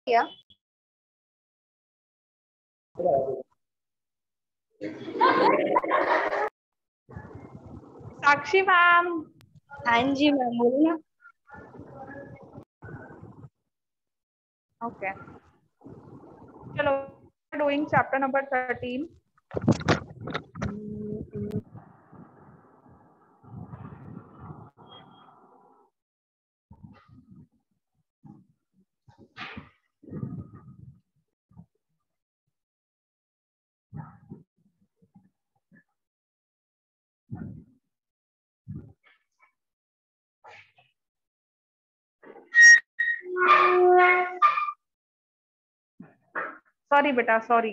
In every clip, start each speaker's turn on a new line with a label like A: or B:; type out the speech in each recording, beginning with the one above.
A: किया।
B: साक्षी मैम।
A: हाँ जी मैम, बोलिए।
B: ओके, चलो डूइंग चैप्टर नंबर 13। सॉरी बेटा, सॉरी।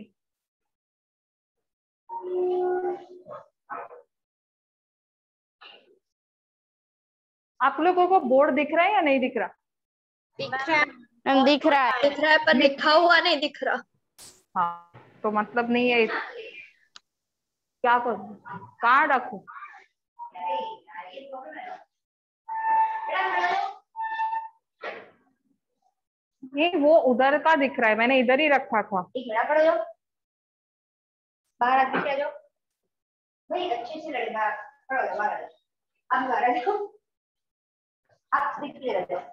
B: आप लोगों को बोर्ड दिख रहा है या नहीं दिख रहा?
A: दिख रहा है मैम, दिख रहा है पर लिखा हुआ नहीं दिख रहा।
B: हाँ, तो मतलब नहीं है। क्या करूं, कहाँ रखूं? ये वो उधर का दिख रहा है, मैंने इधर ही रखा था।
A: बाहर आके आ जाओ भाई, अच्छे से लड़े बाहर खड़े हो, बाहर अब बाहर आ जाओ, आप दिखते रह जाओ।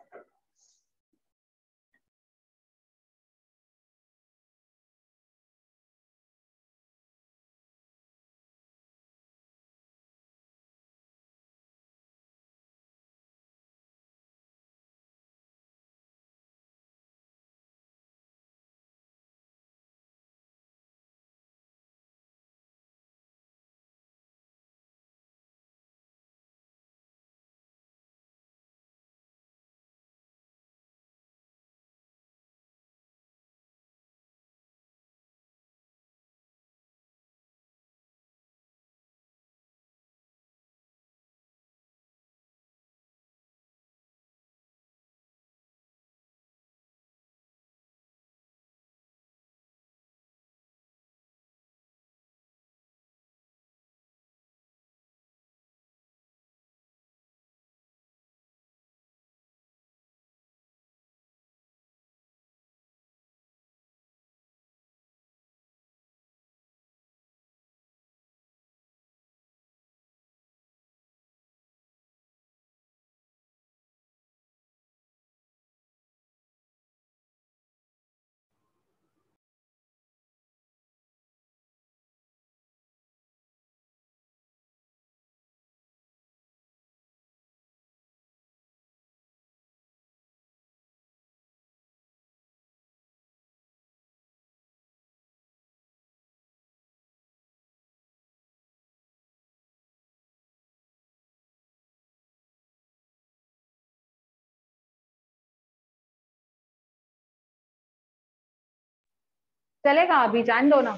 B: चलेगा, अभी जान दो ना,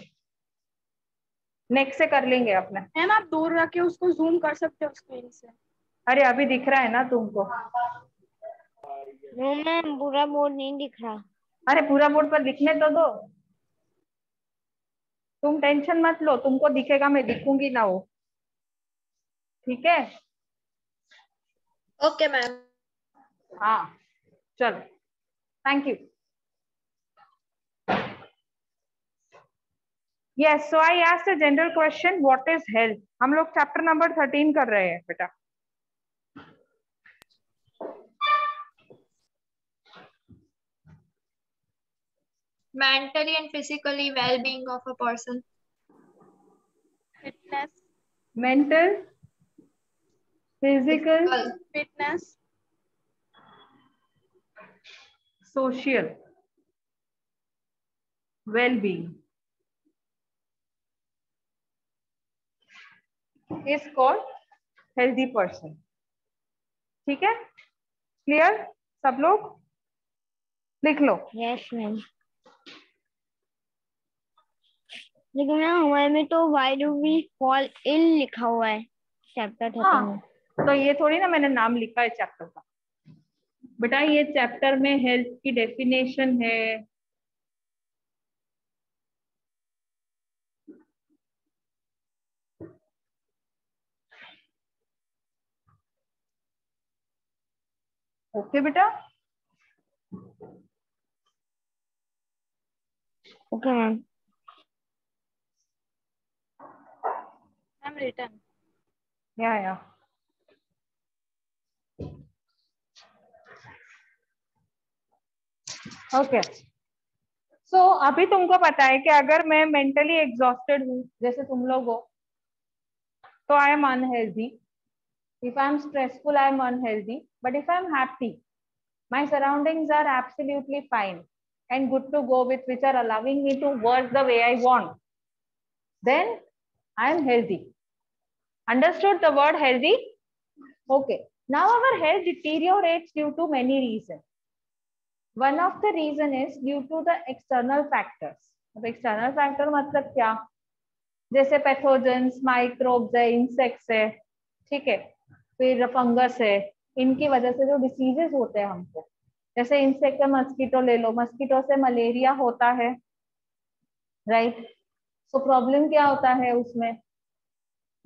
B: नेक्स्ट से कर लेंगे अपने।
A: मैम आप दूर रख के उसको जूम कर सकते हो स्क्रीन से।
B: अरे अभी दिख रहा है ना तुमको?
A: नो मैम, पूरा बोर्ड नहीं दिख रहा।
B: अरे पूरा बोर्ड पर दिखने तो दो, तुम टेंशन मत लो, तुमको दिखेगा, मैं दिखूंगी ना वो। ठीक है?
A: Okay ma'am.
B: हाँ, चलो, thank you. Yes, so I asked a general question, what is health? हम लोग चैप्टर नंबर 13 कर रहे हैं बेटा।
C: Mentally and physically well-being of a person.
A: Fitness.
B: Mental, physical,
A: fitness.
B: Social well-being is called healthy person. ठीक है, clear? सब लोग लिख लो।
A: Yes ma'am. लेकिन ना हमारे में तो why do we fall ill लिखा हुआ है चैप्टर 13 में।
B: तो ये थोड़ी ना मैंने नाम लिखा है चैप्टर का बेटा, ये चैप्टर में हेल्थ की डेफिनेशन है। ओके बेटा,
D: Okay, ma'am.
C: I'm written.
B: Yeah. Okay so अभी तुमको पता है कि अगर मैं मेंटली एग्जॉस्टेड हूँ जैसे तुम लोग हो तो I am unhealthy. If I am stressful I am unhealthy. But if I am happy my surroundings are absolutely fine and good to go with which are allowing me to work the way I want, then I am healthy. Understood the word healthy? Okay. Now our health deteriorates due to many reasons. One of the reason is due to the external factors. अब external factor मतलब क्या? जैसे pathogens, microbes है, insects है, ठीक है, फिर fungus है, इनकी वजह से जो डिसीजेस होते हैं हमको, जैसे इंसेक्ट का मस्कीटो ले लो, मस्कीटो से मलेरिया होता है, राइट? सो प्रॉब्लम क्या होता है उसमें?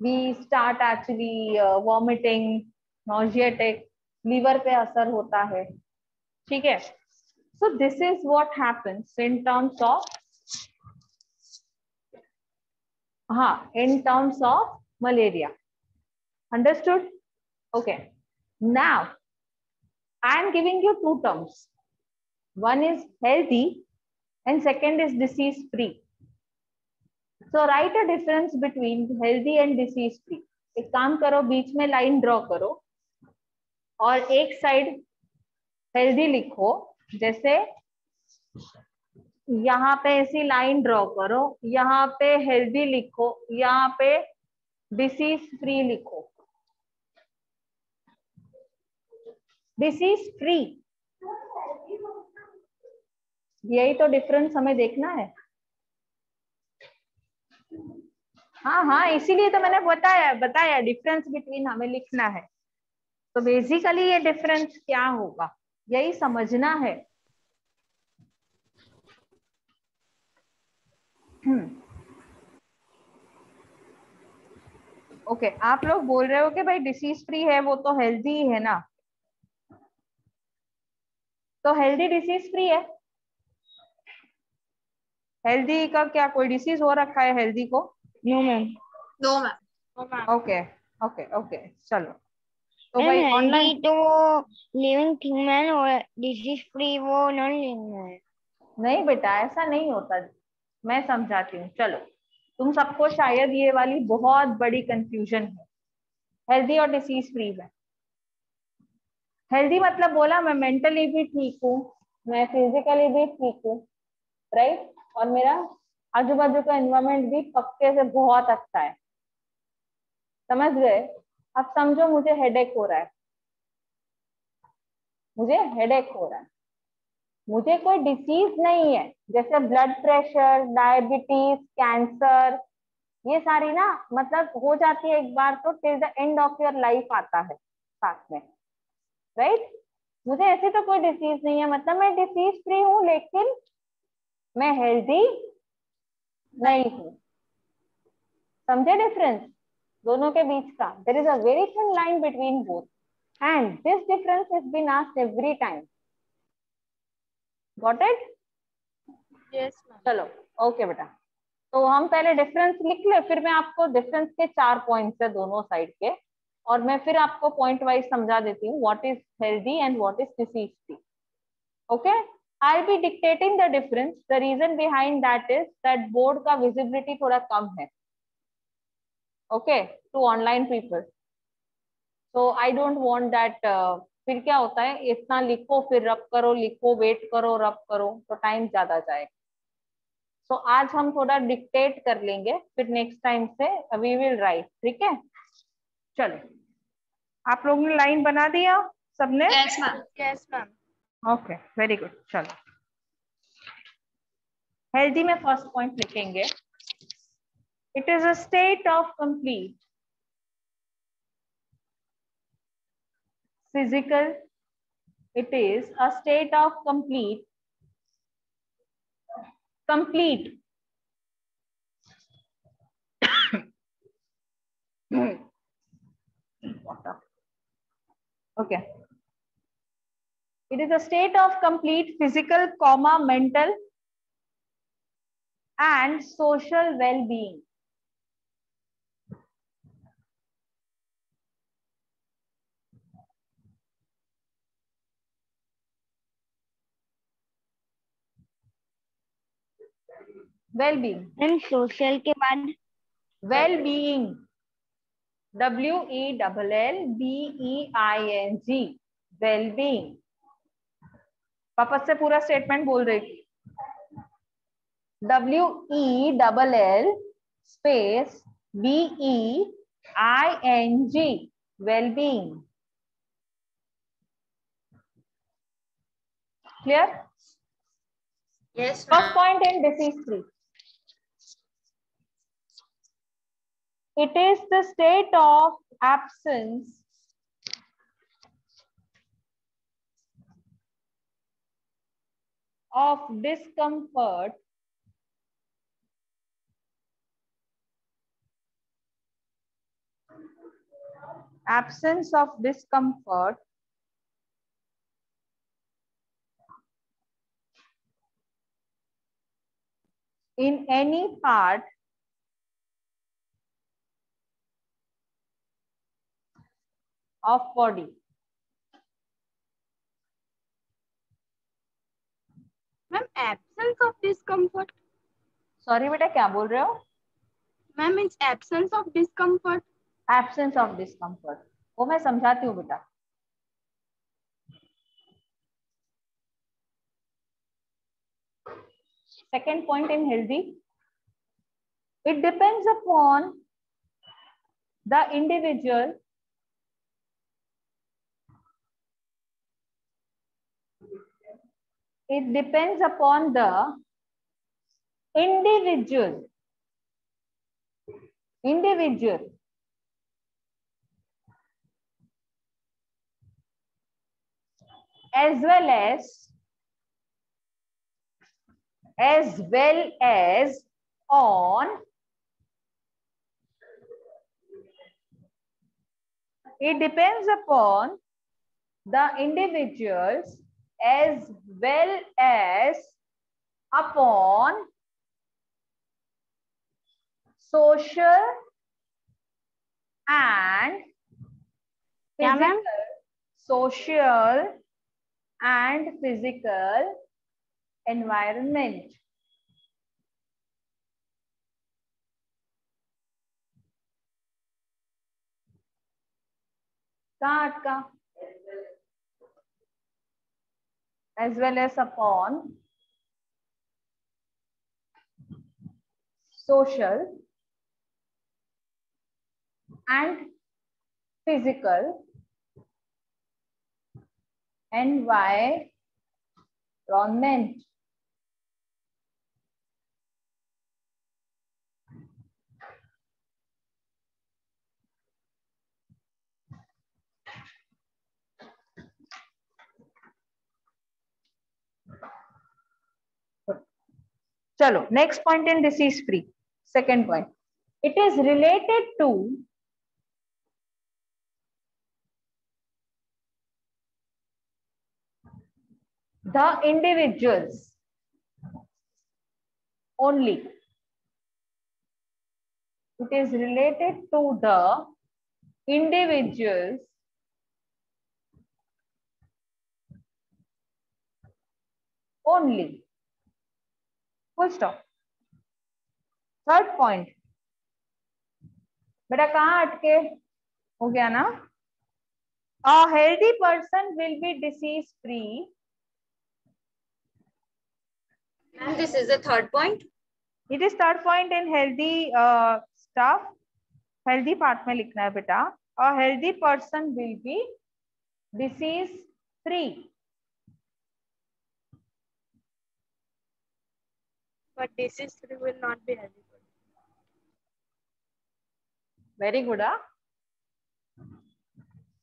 B: We start actually vomiting, nauseatic, liver पे असर होता है, ठीक है. So this is what happens in terms of in terms of malaria. Understood? Okay. Now, I am giving you two terms. One is healthy and second is disease free. So write a difference between healthy and disease free. एक काम करो, बीच में line draw करो और एक side healthy लिखो. जैसे यहाँ पे ऐसी लाइन ड्रॉ करो, यहाँ पे हेल्दी लिखो, यहाँ पे डिसीज फ्री लिखो. डिसीज फ्री, यही तो डिफरेंस हमें देखना है. हाँ, इसीलिए तो मैंने बताया डिफरेंस बिटवीन हमें लिखना है. तो बेसिकली ये डिफरेंस क्या होगा यही समझना है. ओके, आप लोग बोल रहे हो कि भाई डिसीज फ्री है वो तो हेल्दी है ना, तो हेल्दी डिसीज फ्री है. हेल्दी का क्या कोई डिसीज हो रखा है हेल्दी को?
D: No, ma'am.
C: No, ma'am.
B: Okay चलो. तो
D: Ma'am,
B: भाई
D: healthy
B: ऑनलाइन
D: तो living thing man और disease free वो non living है.
B: नहीं बेटा, ऐसा नहीं होता. मैं समझाती हूँ. चलो, तुम सबको शायद ये वाली बहुत बड़ी कंफ्यूजन है. हेल्दी और डिसीज फ्री है. हेल्दी मतलब बोला मैं मेंटली भी ठीक हूँ, मैं फिजिकली भी ठीक हूँ, राइट? और मेरा आजू बाजू का एनवायरमेंट भी पक्के से बहुत अच्छा है. समझ गए? अब समझो मुझे हेडेक हो रहा है, मुझे कोई डिसीज नहीं है. जैसे ब्लड प्रेशर, डायबिटीज, कैंसर, ये सारी ना मतलब हो जाती है एक बार तो till the end of your life आता है साथ में, राइट? मुझे ऐसी तो कोई डिसीज नहीं है, मतलब मैं डिसीज फ्री हूँ लेकिन मैं हेल्दी नहीं हूँ. समझे डिफरेंस दोनों के बीच का? There is a very thin line between both and this difference is been asked every time. Got it?
C: Yes, ma'am.
B: चलो ओके बेटा. तो हम पहले डिफरेंस लिख ले, फिर मैं आपको डिफरेंस के 4 पॉइंट्स है दोनों साइड के, और मैं फिर आपको पॉइंट वाइज समझा देती हूँ what is healthy and what is disease free. Okay, I be dictating the difference. The reason behind that is that board का विजिबिलिटी थोड़ा कम है, okay, to online people. So I don't want that. फिर क्या होता है, इतना लिखो फिर रब करो, लिखो वेट करो रब करो, तो टाइम ज्यादा जाएगा. तो आज हम थोड़ा डिक्टेट कर लेंगे, फिर नेक्स्ट टाइम से वी विल राइट. ठीक है? चलो, आप लोगों ने लाइन बना दिया सबने?
C: Yes, ma'am. Yes, ma'am.
B: Okay, very good. चलो, हेल्दी में फर्स्ट पॉइंट लिखेंगे. It is a state of complete physical, it is a state of complete okay, it is a state of complete physical, mental and social well-being. Well-being.
D: Ma'am social के बाद
B: Well-being. WELLBEING. Well-being. वापस से पूरा statement बोल रही. WELL space BEING. Well-being. Clear?
C: Yes,
B: First point in disease 3. It is the state of absence of discomfort in any part of body.
C: Ma'am, absence of discomfort.
B: Sorry बेटा क्या बोल रहे हो?
C: Ma'am, means absence of discomfort.
B: Absence of discomfort. वो मैं समझाती हूँ बेटा. Second point in healthy. It depends upon the individual it depends upon the individual as well as on it depends upon the individuals as well as upon social and
D: क्या ma'am?
B: social and physical environment. कहाँ अटका? As well as upon social and physical environment. चलो next point in disease free. Second point. It is related to the individuals only. It is related to the individuals only. Full stop. Third point. बेटा कहाँ अटके? हो गया ना? A healthy person will be disease free.
C: Ma'am, this is the third point.
B: It is third point in healthy stuff. Healthy part में लिखना है बेटा. A healthy person will be disease free.
C: But disease free will not be healthy.
B: Very good.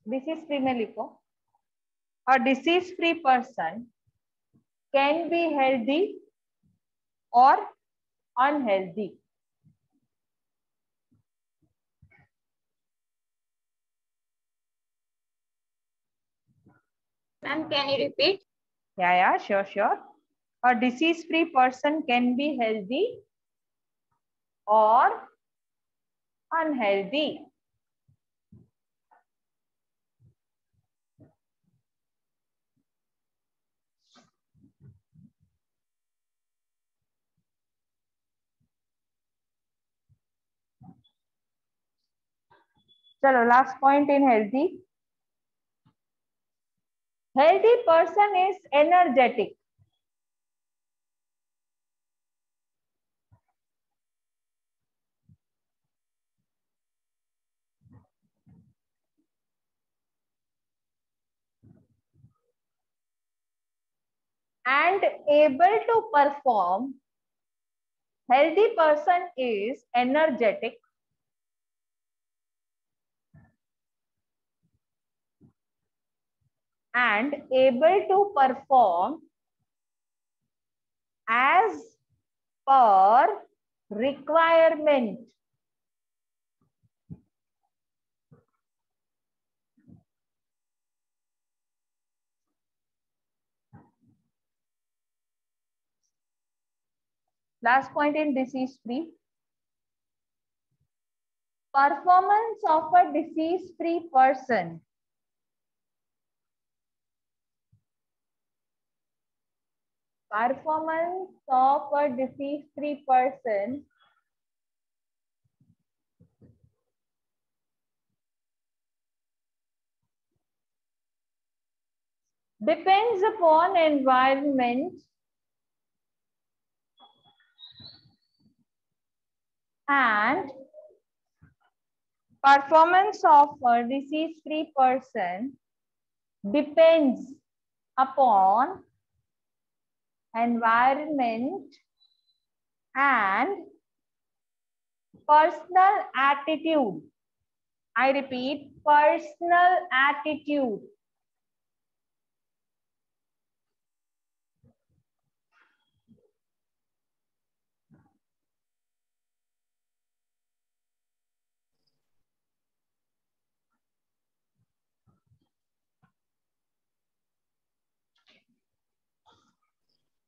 B: Disease free में लिखो. A disease free person can be healthy or unhealthy.
C: Ma'am, can you repeat?
B: Yeah, sure. A disease free person can be healthy or unhealthy. चलो last point in healthy. Healthy person is energetic. And able to perform. Healthy person is energetic and able to perform as per requirement. Last point in disease-free. Performance of a disease-free person. Performance of a disease-free person depends upon environment and performance of a disease-free person depends upon environment and personal attitude. I repeat, personal attitude.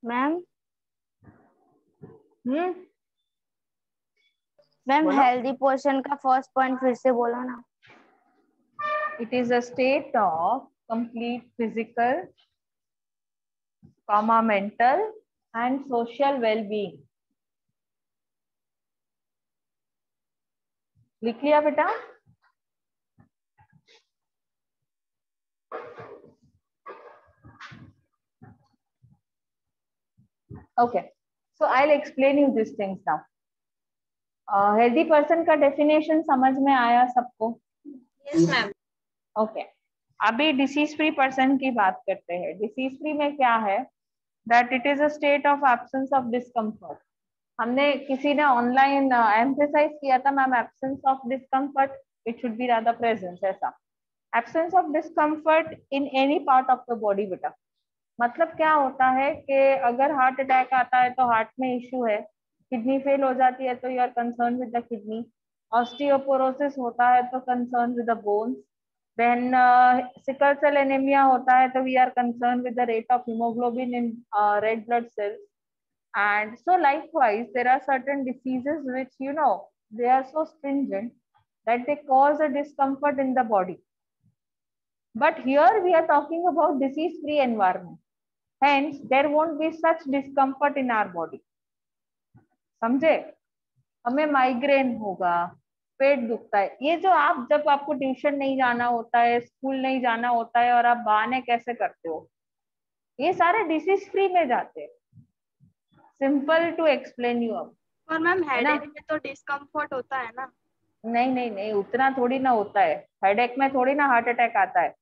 D: Ma'am
B: ma'am
D: healthy person का first point फिर से बोलो ना.
B: It is a state of complete physical, mental and social well-being. लिख लिया बेटा? Okay, so I'll explain you these things now. Healthy person का definition समझ में आया सबको?
C: Yes, ma'am.
B: Okay, अभी disease free person की बात करते हैं. Disease free में क्या है? That it is a state of absence of discomfort. हमने किसी ने ऑनलाइन एम्फेसाइज किया था ma'am, absence of discomfort it should be rather presence. ऐसा absence of discomfort in any part of the body बेटा. मतलब क्या होता है कि अगर हार्ट अटैक आता है तो हार्ट में इश्यू है, किडनी फेल हो जाती है तो you are concern with the kidney, osteoporosis होता है तो concern with the bones, then sickle cell anaemia होता है तो we are concern with the rate of haemoglobin in red blood cells. And so likewise, there are certain diseases which, you know, they are so stringent that they cause a discomfort in the body. But here we are talking about disease-free environment. Hence, there won't be such discomfort in our body. समझे? हमें migraine होगा, पेट दुखता है, ये जो आप जब आपको ट्यूशन नहीं जाना होता है, स्कूल नहीं जाना होता है और आप बहाने कैसे करते हो, ये सारे डिसीज फ्री में जाते हैं. Simple to explain you. अब
C: और मैम हेडेक में तो डिस्कम्फर्ट होता है ना?
B: नहीं नहीं नहीं, उतना थोड़ी ना होता है. हेडेक में थोड़ी ना हार्ट अटैक आता है.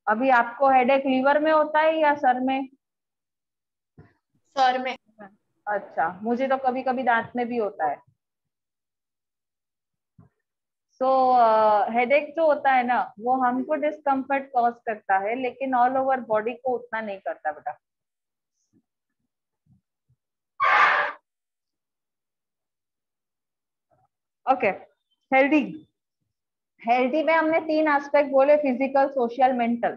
B: अभी आपको हेडेक लीवर में होता है या सर में?
C: सर में.
B: अच्छा, मुझे तो कभी कभी दांत में भी होता है. सो हेडेक जो होता है ना, वो हमको डिस्कम्फर्ट कॉज करता है, लेकिन ऑल ओवर बॉडी को उतना नहीं करता बेटा. Okay, healthy. हेल्दी में हमने 3 एस्पेक्ट बोले, फिजिकल, सोशल, मेंटल.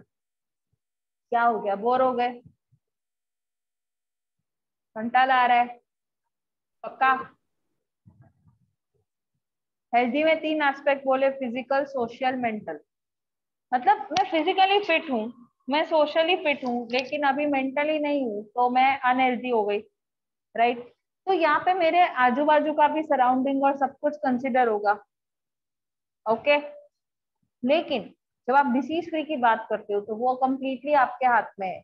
B: क्या हो गया, बोर हो गए? घंटा ला रहा है? पक्का? हेल्दी में 3 एस्पेक्ट बोले, फिजिकल, सोशल, मेंटल। मतलब मैं फिजिकली फिट हूँ, मैं सोशली फिट हूँ, लेकिन अभी मेंटली नहीं हूँ, तो मैं अनहेल्दी हो गई, राइट? तो यहाँ पे मेरे आजू बाजू का भी सराउंडिंग और सब कुछ कंसिडर होगा, ओके? लेकिन जब आप डिसीज फ्री की बात करते हो तो वो कंप्लीटली आपके हाथ में है।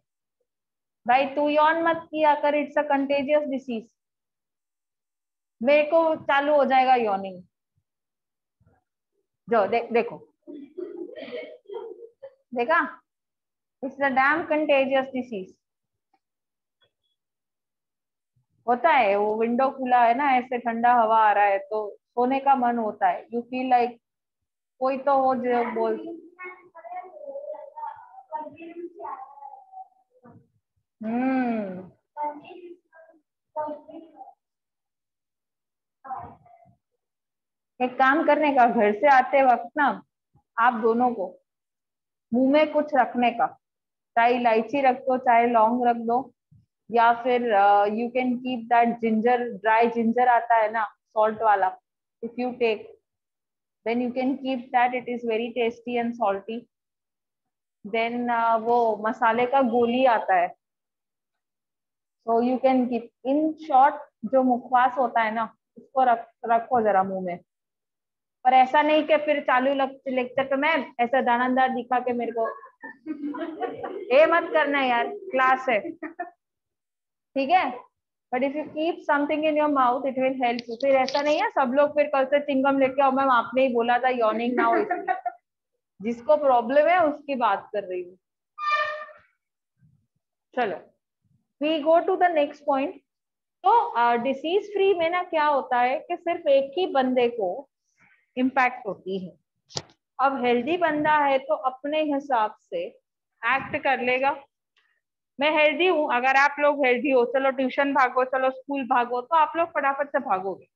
B: भाई तू यौन मत किया कर, इट्स अ कंटेजियस डिसीज। मेरे को चालू हो जाएगा यौनिंग, जो देखो, देखा? It's a dam contagious disease. होता है, वो विंडो खुला है ना, ऐसे ठंडा हवा आ रहा है तो सोने का मन होता है, यू फील लाइक कोई तो हो जो बोल। हम्म। एक काम करने का, घर से आते वक्त ना आप दोनों को मुंह में कुछ रखने का, चाहे इलायची रख दो, चाहे लौंग रख दो, या फिर you can keep that ginger, dry ginger आता है ना सॉल्ट वाला, if you take then you can keep that, it is very tasty and salty. Then वो मसाले का गोली आता है, so you can keep in short. जो मुखवास होता है ना उसको रखो जरा मुंह में, पर ऐसा नहीं कि फिर चालू लेक्चर पे मैम ऐसा दानादार दिखा के मेरे को ये मत करना यार, क्लास है, ठीक है? But if you keep something in your mouth it will help you. फिर ऐसा नहीं है सब लोग फिर कल से चिंगम लेके आओ, मैम आपने ही बोला था यॉर्निंग ना हो इसलिए। जिसको प्रॉब्लम है उसकी बात कर रही हूँ। चलो we go to the next point. तो डिसीज फ्री में ना क्या होता है कि सिर्फ एक ही बंदे को इम्पैक्ट होती है। अब हेल्दी बंदा है तो अपने हिसाब से एक्ट कर लेगा। मैं हेल्दी हूँ, अगर आप लोग हेल्दी हो, चलो ट्यूशन भागो, चलो स्कूल भागो, तो आप लोग फटाफट से भागोगे।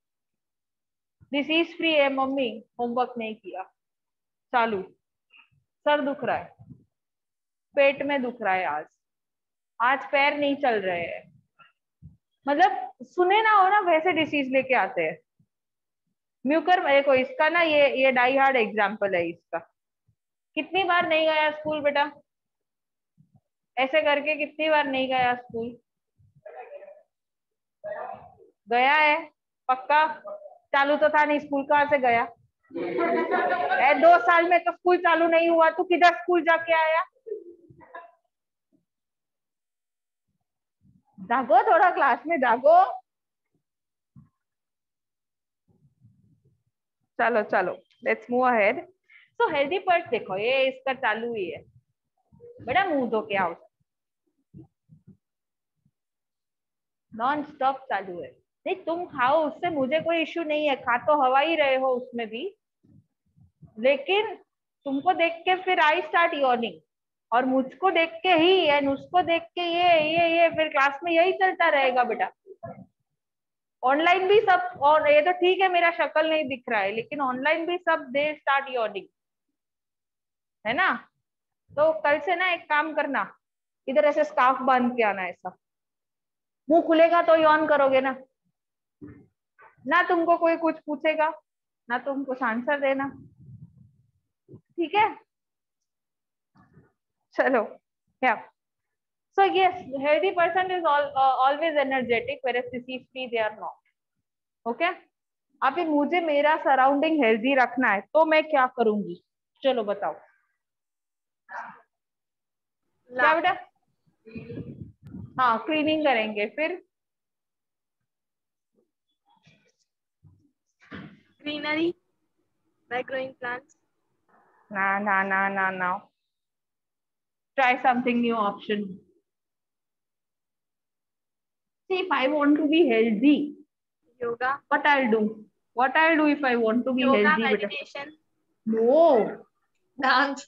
B: डिसीज फ्री है, मम्मी होमवर्क नहीं किया, चालू, सर दुख रहा है, पेट में दुख रहा है, आज पैर नहीं चल रहे हैं, मतलब सुने ना हो ना वैसे डिसीज लेके आते हैं। म्यूकर मेरे को इसका ना, ये डाई हार्ड एग्जाम्पल है इसका। कितनी बार नहीं गया स्कूल बेटा? ऐसे करके कितनी बार नहीं गया स्कूल? गया है पक्का? चालू तो था नहीं, स्कूल कहाँ से गया? 2 साल में तो स्कूल चालू नहीं हुआ, तू किधर स्कूल जाके आया? जागो थोड़ा, क्लास में जागो। चलो चलो let's move ahead. So healthy purse देखो, ये इसका चालू ही है बेटा, मुंह धो के आओ, नॉन स्टॉप चालू है। नहीं तुम खाओ, उससे मुझे कोई इश्यू नहीं है, खा तो हवा ही रहे हो उसमें भी, लेकिन तुमको देख के फिर आई स्टार्ट यॉर्निंग, और मुझको देख के ही एंड उसको देख के ये फिर क्लास में यही चलता रहेगा बेटा। ऑनलाइन भी सब, और ये तो ठीक है मेरा शक्ल नहीं दिख रहा है, लेकिन ऑनलाइन भी सब दे स्टार्ट यॉर्निंग, है ना? तो कल से ना एक काम करना, इधर ऐसे स्कार्फ बांध के आना, ऐसा मुंह खुलेगा तो यॉर्न करोगे ना, ना तुमको कोई कुछ पूछेगा ना तुम कुछ आंसर देना, ठीक है? चलो या so yes, healthy person is always energetic, whereas disease free they are not, okay? अभी मुझे मेरा सराउंडिंग हेल्दी रखना है तो मैं क्या करूंगी, चलो बताओ क्या बेटा? हाँ क्लीनिंग करेंगे, फिर
C: greenery by growing plants.
B: ना ना ना ना ना, try something new option. See, if I want to be healthy,
C: Yoga.
B: what I'll do? What I'll do if I want to be
C: Yoga,
B: healthy, बेटा?
C: meditation.
B: No.
C: Dance.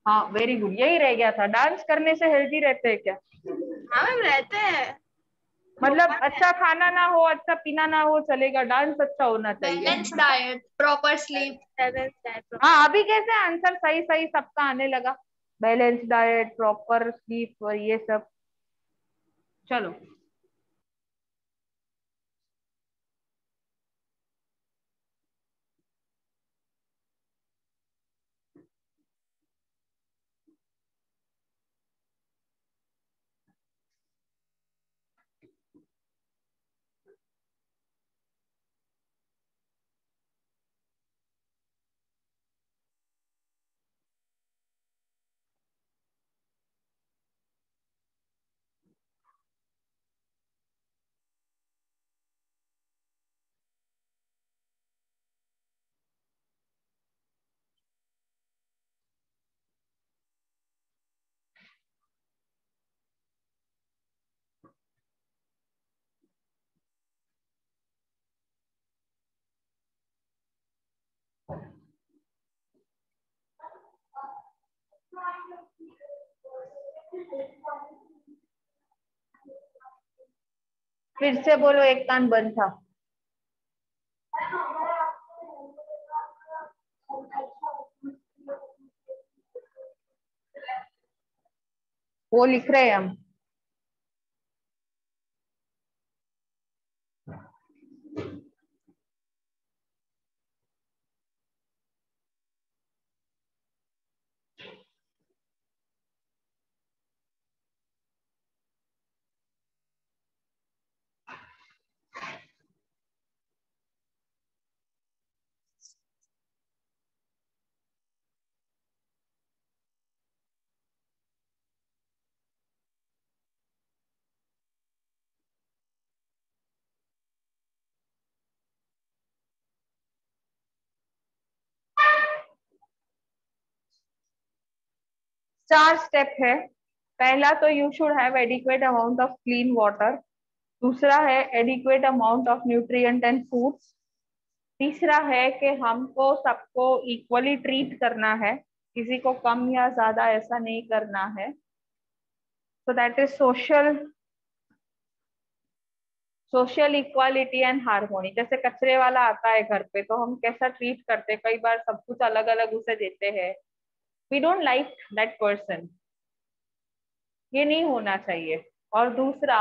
B: हाँ very good, यही रह गया था, डांस करने से healthy रहते हैं क्या?
C: हाँ मैम रहते हैं।
B: मतलब अच्छा खाना ना हो, अच्छा पीना ना हो चलेगा, डांस अच्छा होना चाहिए।
C: Balanced diet, proper sleep. Balanced diet.
B: हाँ अभी कैसे आंसर सही सही सबका आने लगा, बैलेंस डाइट, प्रॉपर स्लीप और ये सब। चलो फिर से बोलो, एक कान बंद था। वो लिख रहे हैं हम। चार स्टेप है। पहला तो you should have adequate amount of clean water. दूसरा है adequate amount of nutrient and foods. तीसरा है कि हमको सबको इक्वली ट्रीट करना है, किसी को कम या ज्यादा ऐसा नहीं करना है। So that is social equality and harmony. जैसे कचरे वाला आता है घर पे तो हम कैसा ट्रीट करते हैं, कई बार सब कुछ अलग अलग उसे देते हैं। We don't like that person. ये नहीं होना चाहिए। और दूसरा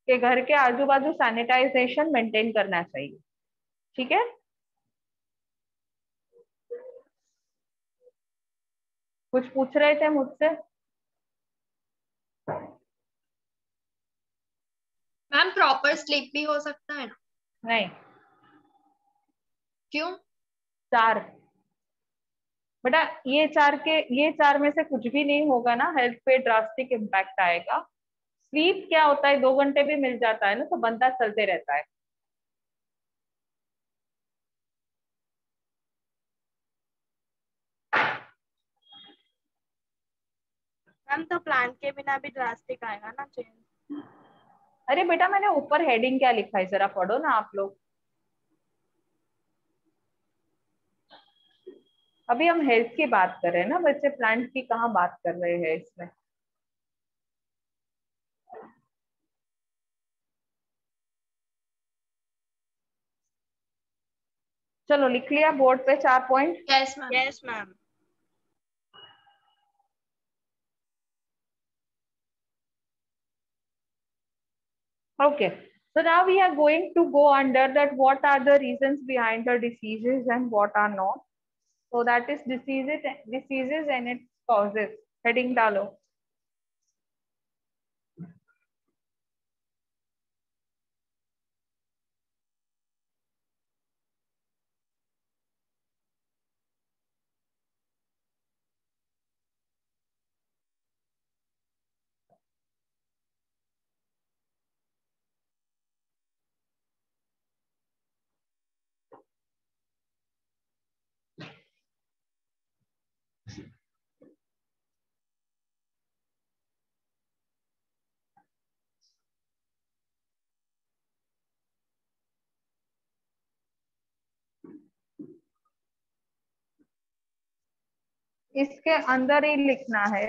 B: कि घर के आजू बाजू सैनिटाइजेशन मेंटेन करना चाहिए। ठीक है। कुछ पूछ रहे थे मुझसे?
C: मैम प्रॉपर स्लीप भी हो सकता है ना?
B: नहीं।
C: क्यों?
B: चार। बेटा ये चार में से कुछ भी नहीं होगा ना, हेल्थ पे ड्रास्टिक इम्पैक्ट आएगा। स्लीप क्या होता है, 2 घंटे भी मिल जाता है ना तो बंदा चलते रहता है।
C: मैम तो प्लान के बिना भी ड्रास्टिक आएगा ना चेंज?
B: अरे बेटा मैंने ऊपर हेडिंग क्या लिखा है जरा पढ़ो ना आप लोग। अभी हम हेल्थ की बात कर रहे हैं ना बच्चे, प्लांट की कहाँ बात कर रहे हैं इसमें। चलो लिख लिया बोर्ड पे 4 point.
C: Yes ma'am. Yes ma'am.
B: Okay, so now we are going to go under that what are the reasons behind the diseases and what are not. So that is diseases and its causes. Heading डालो। इसके अंदर ही लिखना है।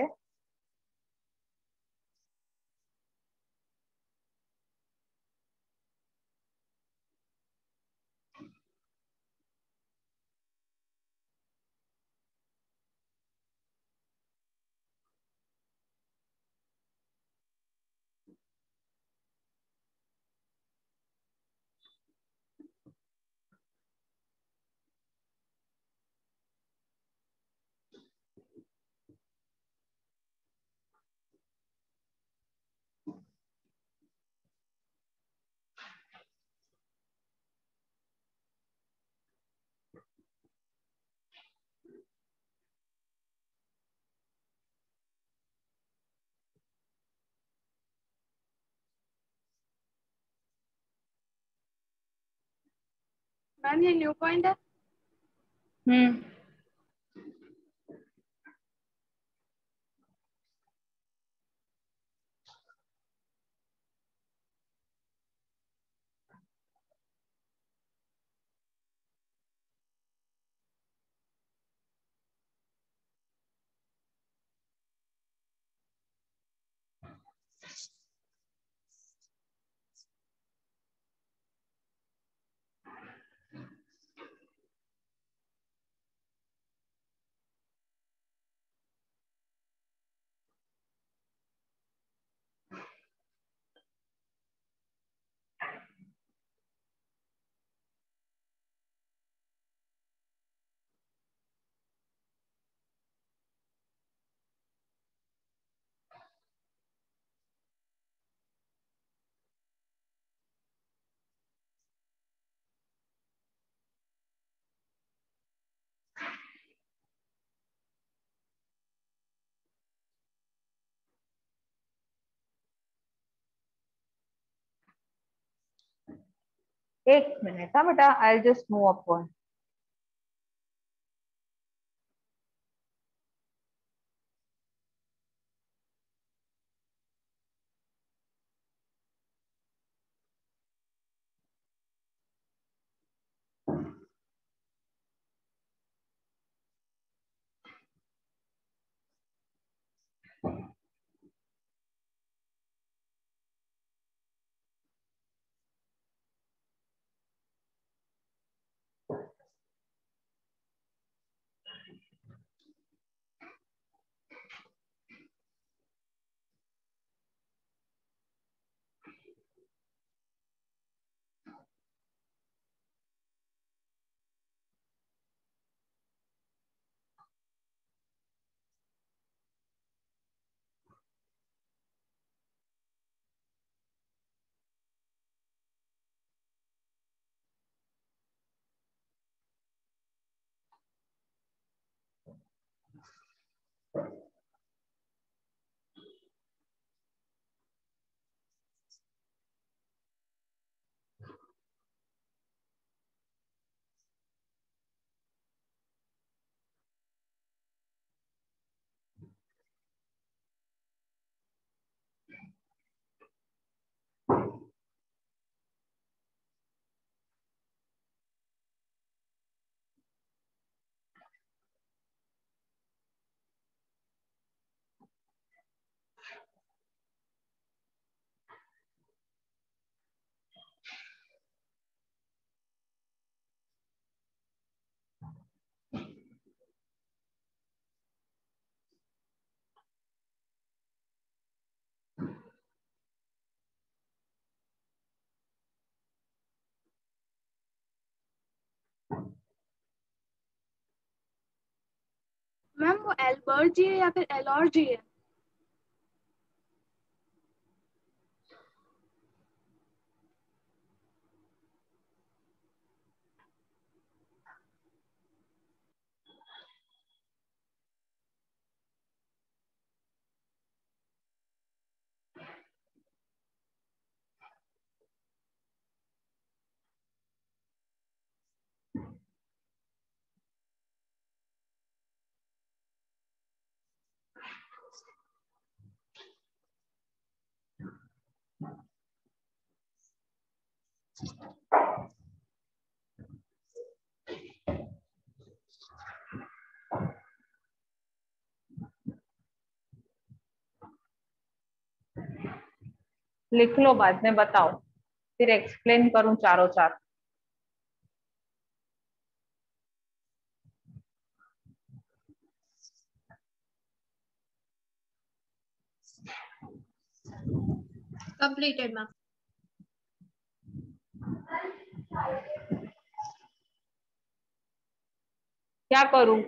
C: Ma'am ये new point है?
B: हम्म। एक minute, हाँ बेटा, I just move up one.
C: Ma'am वो एल्बर्ट जी है या फिर एलॉर जी है?
B: लिख लो, बाद में बताओ, फिर एक्सप्लेन करूं चारों चार।
E: Completed, ma'am.
B: क्या करूं?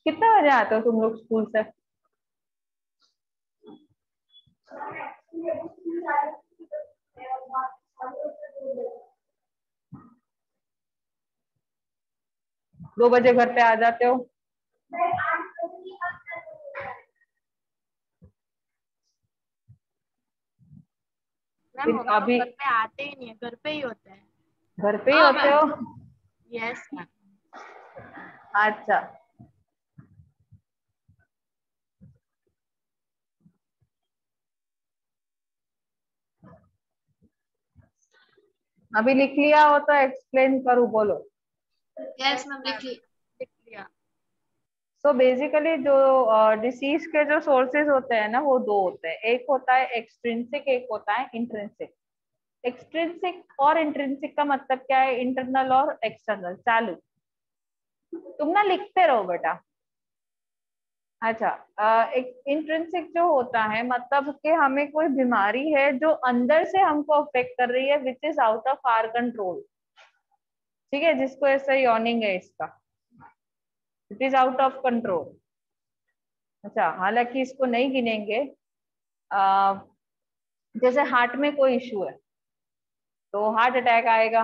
B: कितने बजे आते हो तुम लोग स्कूल से? दो बजे घर पे आ जाते हो?
C: मैम
B: फिर
C: हम तो
B: अभी
C: घर पे आते ही नहीं है, घर पे ही होते हैं।
B: घर पे ही होते हो?
C: Yes ma'am.
B: अच्छा, अभी लिख लिया हो तो एक्सप्लेन करूं, बोलो।
E: Yes, ma'am. लिख ली.
C: लिख लिया।
B: सो बेसिकली जो डिसीज के जो सोर्सेज होते हैं ना, वो दो होते हैं। एक होता है एक्सट्रिंसिक, एक होता है इंट्रिंसिक। एक्सट्रिंसिक और इंट्रिंसिक का मतलब क्या है? इंटरनल और एक्सटर्नल। चालू, तुम ना लिखते रहो बेटा। अच्छा, एक इंट्रिंसिक जो होता है मतलब कि हमें कोई बीमारी है जो अंदर से हमको अफेक्ट कर रही है, which is out of our control. ठीक है, जिसको ऐसा यॉर्निंग है इसका, it is out of control. अच्छा, हालांकि इसको नहीं गिनेंगे। जैसे हार्ट में कोई इश्यू है तो हार्ट अटैक आएगा।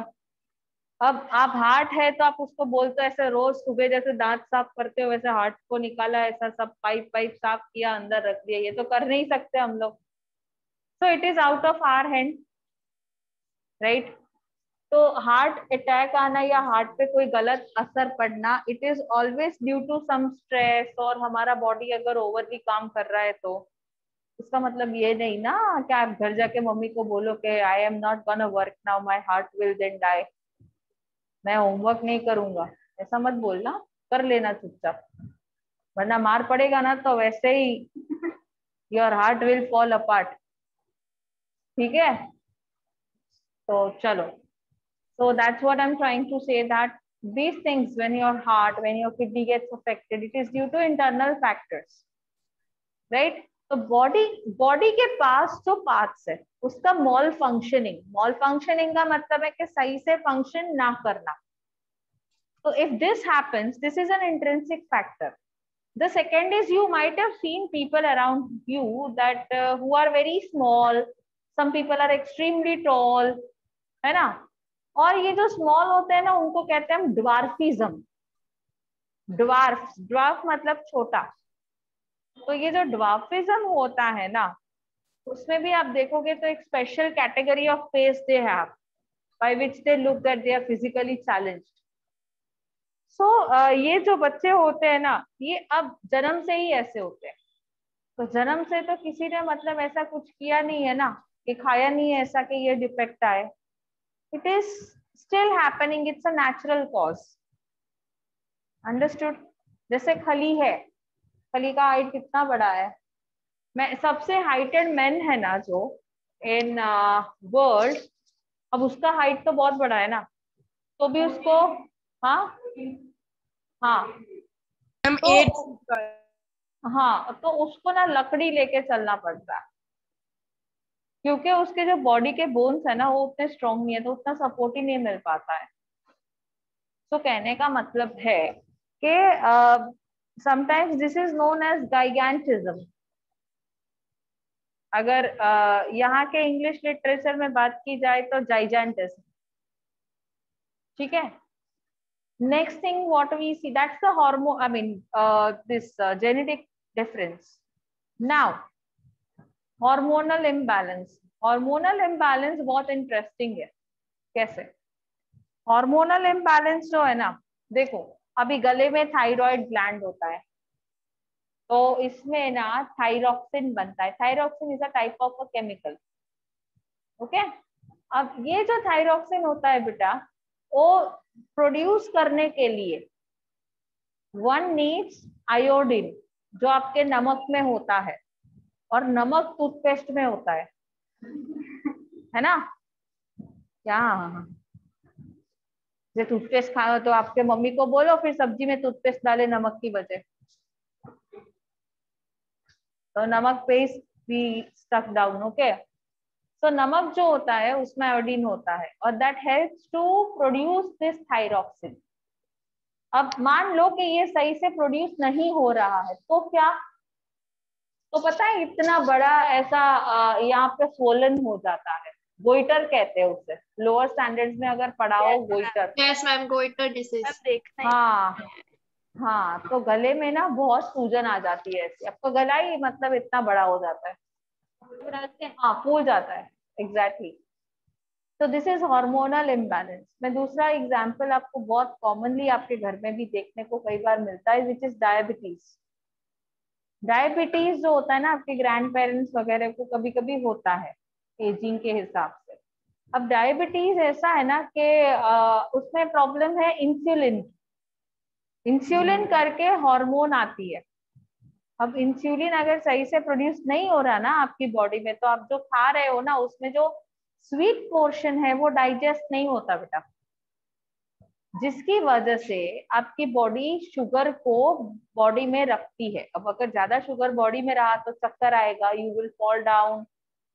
B: अब आप हार्ट है तो आप उसको बोलते हो ऐसे, रोज सुबह जैसे दांत साफ करते हो वैसे हार्ट को निकाला, ऐसा सब पाइप पाइप साफ किया, अंदर रख दिया, ये तो कर नहीं सकते हम लोग। So it is out of our hand, right. तो हार्ट अटैक आना या हार्ट पे कोई गलत असर पड़ना, it is always due to some stress, और हमारा बॉडी अगर ओवरली काम कर रहा है तो इसका मतलब ये नहीं ना कि आप घर जाके मम्मी को बोलो कि I am not gonna work now, my heart will then die, मैं होमवर्क नहीं करूंगा, ऐसा मत बोलना, कर लेना चुपचाप, वरना मार पड़ेगा ना तो वैसे ही your heart will fall apart. ठीक है, तो चलो, so that's what I'm trying to say, that these things, when your heart, when your kidney gets affected, it is due to internal factors, right? तो बॉडी के पास जो parts है उसका mall functioning का मतलब है कि सही से फंक्शन ना करना। So if this happens, this is an intrinsic factor. The second is, you might have seen people around you that who are very small, some people are extremely tall, है ना, और ये जो स्मॉल होते हैं ना उनको कहते हैं हम ड्वार्फिज्म। ड्वार्फ मतलब छोटा। तो ये जो ड्वार्फिज्म होता है ना, उसमें भी आप देखोगे तो एक special category of face they have by which they look that they are physically challenged. So ये जो बच्चे होते हैं ना, ये अब जन्म से ही ऐसे होते हैं। तो जन्म से तो किसी ने मतलब ऐसा कुछ किया नहीं है ना, कि खाया नहीं है ऐसा कि ये डिफेक्ट आए। It is still happening, it's a natural cause. Understood? जैसे खली है, खली का हाइट कितना बड़ा है, मैं सबसे हाइटेड मैन है ना जो इन वर्ल्ड, अब उसका हाइट तो बहुत बड़ा है ना, तो भी उसको हाँ हाँ तो, हाँ तो उसको ना लकड़ी लेके चलना पड़ता है, क्योंकि उसके जो बॉडी के बोन्स है ना वो उतने स्ट्रॉन्ग नहीं है, तो उतना सपोर्ट ही नहीं मिल पाता है। तो कहने का मतलब है कि sometimes this is known as gigantism. अगर यहाँ के इंग्लिश लिटरेचर में बात की जाए तो जाइजेंटिज्म। ठीक है, next thing what we see, that's the hormone, I mean this genetic difference. Now hormonal imbalance. Hormonal imbalance बहुत इंटरेस्टिंग है। कैसे? हार्मोनल इम्बैलेंस जो है ना, देखो अभी गले में थायराइड ग्लैंड होता है, तो इसमें ना थायरॉक्सिन बनता है। Thyroxine is a type of a chemical. Okay, अब ये जो थायरॉक्सिन होता है बेटा, वो प्रोड्यूस करने के लिए वन नीड्स आयोडीन, जो आपके नमक में होता है, और नमक टूथपेस्ट में होता है ना? क्या? जो टूथपेस्ट खाओ तो आपके मम्मी को बोलो फिर सब्जी में टूथपेस्ट डाले नमक की वजह, तो नमक paste be stuck down. Okay, तो नमक जो होता है उसमें आयोडीन होता है, और that helps to produce this thyroxine. अब मान लो कि ये सही से प्रोड्यूस नहीं हो रहा है तो क्या? तो पता है इतना बड़ा ऐसा यहाँ पे स्वोलन हो जाता है, गोइटर कहते हैं उसे, लोअर स्टैंडर्ड्स में अगर पढ़ाओ goitre.
E: Yes, ma'am. Goiter disease.
C: अब देखना ही
B: हाँ हाँ, तो गले में ना बहुत सूजन आ जाती है ऐसी, आपका गला ही मतलब इतना बड़ा हो जाता है, हाँ फूल जाता है, एग्जैक्टली। तो दिस इज हार्मोनल इम्बैलेंस। मैं दूसरा एग्जांपल आपको बहुत कॉमनली आपके घर में भी देखने को कई बार मिलता है, विच इज डायबिटीज। डायबिटीज जो होता है ना, आपके ग्रैंड पेरेंट्स वगैरह को कभी कभी होता है एजिंग के हिसाब से। अब डायबिटीज ऐसा है ना कि उसमें प्रॉब्लम है इंसुलिन। इंसुलिन करके हार्मोन आती है। अब इंसुलिन अगर सही से प्रोड्यूस नहीं हो रहा ना आपकी बॉडी में, तो आप जो खा रहे हो ना उसमें जो स्वीट पोर्शन है वो डाइजेस्ट नहीं होता बेटा, जिसकी वजह से आपकी बॉडी शुगर को बॉडी में रखती है। अब अगर ज्यादा शुगर बॉडी में रहा तो चक्कर आएगा, यू विल फॉल डाउन,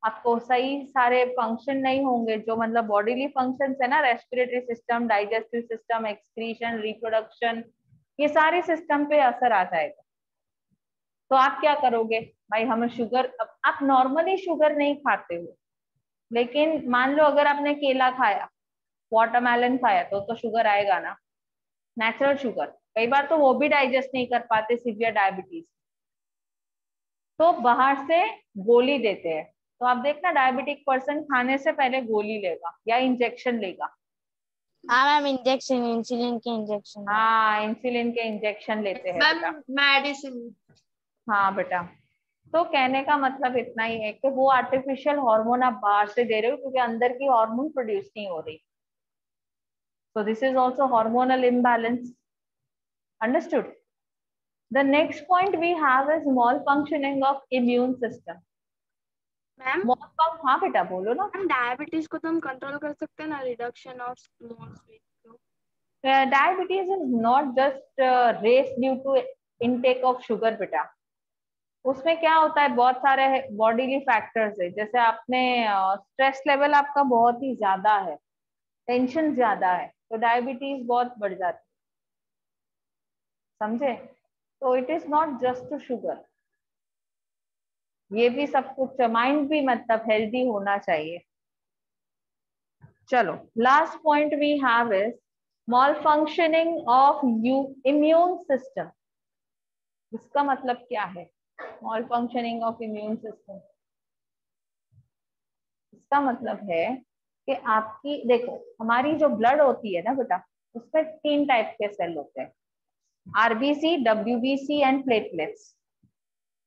B: आपको सही सारे फंक्शन नहीं होंगे, जो मतलब बॉडीली फंक्शंस है ना, respiratory system, digestive system, excretion, reproduction, ये सारे सिस्टम पे असर आ जाएगा। तो आप क्या करोगे भाई, हमें शुगर, आप नॉर्मली शुगर नहीं खाते हो, लेकिन मान लो अगर आपने केला खाया, वाटरमेलन खाया, तो शुगर आएगा ना, नेचुरल शुगर। कई बार तो वो भी डाइजेस्ट नहीं कर पाते सीवियर डायबिटीज, तो बाहर से गोली देते हैं। तो आप देखना डायबिटिक पर्सन खाने से पहले गोली लेगा या इंजेक्शन लेगा।
D: हाँ मैम, इंजेक्शन, इंसुलिन के इंजेक्शन।
B: हाँ, इंसुलिन के इंजेक्शन लेते हैं
E: मैम
B: बेटा।
E: मेडिसिन।
B: हाँ बेटा, तो कहने का मतलब इतना ही है कि वो आर्टिफिशियल हार्मोन आप बाहर से दे रहे हो क्योंकि अंदर की हार्मोन प्रोड्यूस नहीं हो रही। So this is also hormonal imbalance. Understood? The next point we have is malfunctioning of immune system.
C: Ma'am
B: हाँ बेटा बोलो ना।
C: मैम डायबिटीज को तो हम कंट्रोल कर सकते हैं ना, reduction of small sweet.
B: Diabetes is not just raised due to intake of sugar बेटा। उसमें क्या होता है, बहुत सारे बॉडीली फैक्टर्स है, जैसे आपने स्ट्रेस लेवल आपका बहुत ही ज्यादा है, टेंशन ज्यादा है, तो डायबिटीज बहुत बढ़ जाती है, समझे? तो it is not just sugar, ये भी सब कुछ, माइंड भी मतलब हेल्दी होना चाहिए। चलो, last point we have is malfunctioning of immune system. इसका मतलब क्या है malfunctioning of immune system? इसका मतलब है कि आपकी, देखो हमारी जो ब्लड होती है ना बेटा, उसमें 3 टाइप के सेल होते हैं, RBC, WBC and platelets.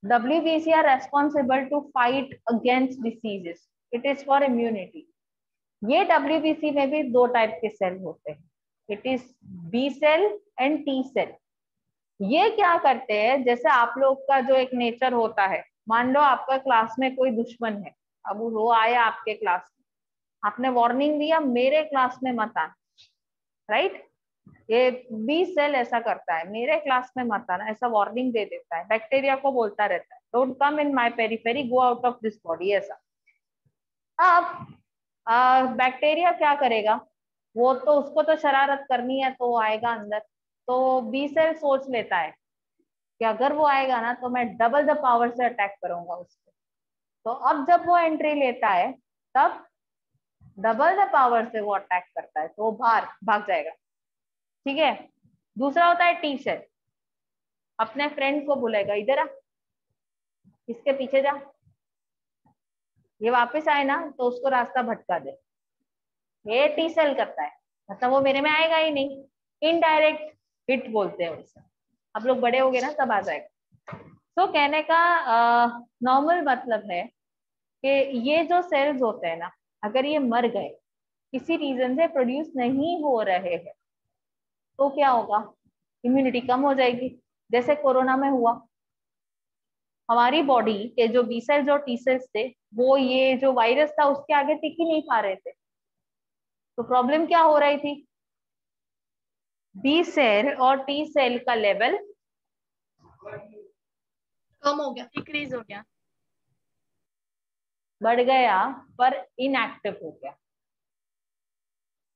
B: WBC are responsible to fight against diseases. It is for immunity. ये WBC में भी 2 टाइप के सेल होते हैं, it is B cell and T cell. ये क्या करते हैं, जैसे आप लोग का जो एक नेचर होता है, मान लो आपका क्लास में कोई दुश्मन है, अब वो आया आपके क्लास में, आपने वार्निंग दिया मेरे क्लास में मत आना, राइट? ये बी सेल ऐसा करता है, मेरे क्लास में मत आना, ऐसा वार्निंग दे देता है, बैक्टीरिया को बोलता रहता है don't come in my periphery, go out of this body, ऐसा। अब बैक्टीरिया क्या करेगा, वो तो उसको तो शरारत करनी है तो आएगा अंदर, तो बी सेल सोच लेता है कि अगर वो आएगा ना तो मैं डबल द पावर से अटैक करूंगा उसको। तो अब जब वो एंट्री लेता है तब डबल द पावर से वो अटैक करता है, तो वो बाहर भाग जाएगा, ठीक है? दूसरा होता है टी सेल, अपने फ्रेंड को बुलाएगा, इधर आ, इसके पीछे जा, ये वापस आए ना तो उसको रास्ता भटका दे। ये टी सेल करता है, मतलब वो मेरे में आएगा ही नहीं, इनडायरेक्ट हिट बोलते हैं उसे। आप लोग बड़े हो गए ना तब आ जाएगा। तो कहने का नॉर्मल मतलब है कि ये जो सेल्स होते हैं ना, अगर ये मर गए, किसी रीजन से प्रोड्यूस नहीं हो रहे हैं, तो क्या होगा, इम्यूनिटी कम हो जाएगी। जैसे कोरोना में हुआ, हमारी बॉडी के जो बी सेल्स और टी सेल्स थे, वो ये जो वायरस था उसके आगे टिक ही नहीं पा रहे थे। तो प्रॉब्लम क्या हो रही थी, बी सेल और टी सेल का लेवल
E: कम हो गया,
C: डिक्रीज हो गया।
B: बढ़ गया पर इनएक्टिव हो गया।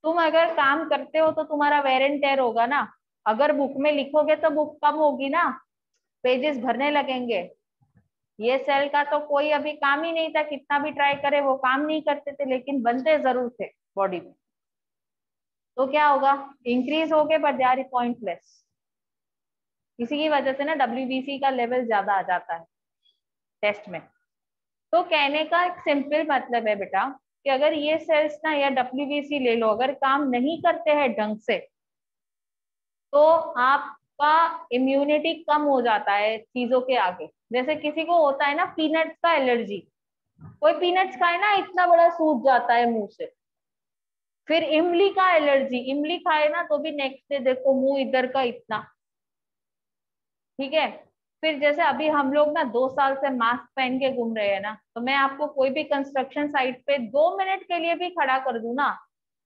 B: तुम अगर काम करते हो तो तुम्हारा वेर एंड टेयर होगा ना, अगर बुक में लिखोगे तो बुक कम होगी ना, पेजेस भरने लगेंगे। ये सेल का तो कोई अभी काम ही नहीं था, कितना भी ट्राई करे वो काम नहीं करते थे, लेकिन बनते जरूर थे बॉडी में। तो क्या होगा, इंक्रीज हो गए बट दे आर पॉइंटलेस। इसी की वजह से ना WBC का लेवल ज्यादा आ जाता है टेस्ट में। तो कहने का एक सिंपल मतलब है बेटा कि अगर ये सेल्स ना या WBC ले लो, अगर काम नहीं करते हैं ढंग से, तो आपका इम्यूनिटी कम हो जाता है चीजों के आगे। जैसे किसी को होता है ना पीनट्स का एलर्जी, कोई पीनट्स खाए ना इतना बड़ा सूज जाता है मुंह से। फिर इमली का एलर्जी, इमली खाए ना तो भी नेक्स्ट डे देखो मुंह इधर का इतना, ठीक है? फिर जैसे अभी हम लोग ना 2 साल से मास्क पहन के घूम रहे हैं ना, तो मैं आपको कोई भी कंस्ट्रक्शन साइट पे 2 मिनट के लिए भी खड़ा कर दूं ना,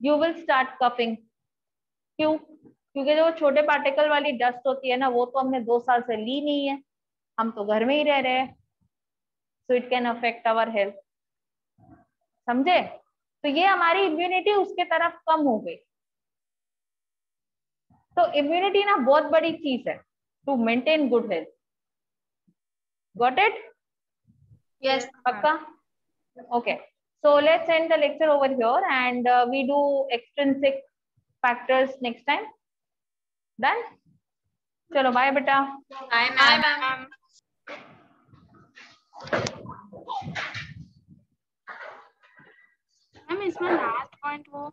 B: यू विल स्टार्ट कफिंग। क्यों? क्योंकि जो छोटे पार्टिकल वाली डस्ट होती है ना, वो तो हमने 2 साल से ली नहीं है, हम तो घर में ही रह रहे हैं, so it can affect our health. समझे? तो ये हमारी इम्यूनिटी उसके तरफ कम हो गई। तो इम्यूनिटी ना बहुत बड़ी चीज है to maintain good health. Got it?
E: Yes.
B: पक्का? Okay. So let's end the lecture over here and we do extrinsic factors next time. Done? चलो बाय बेटा।
E: Bye, ma'am.
C: मैम इसमें लास्ट पॉइंट वो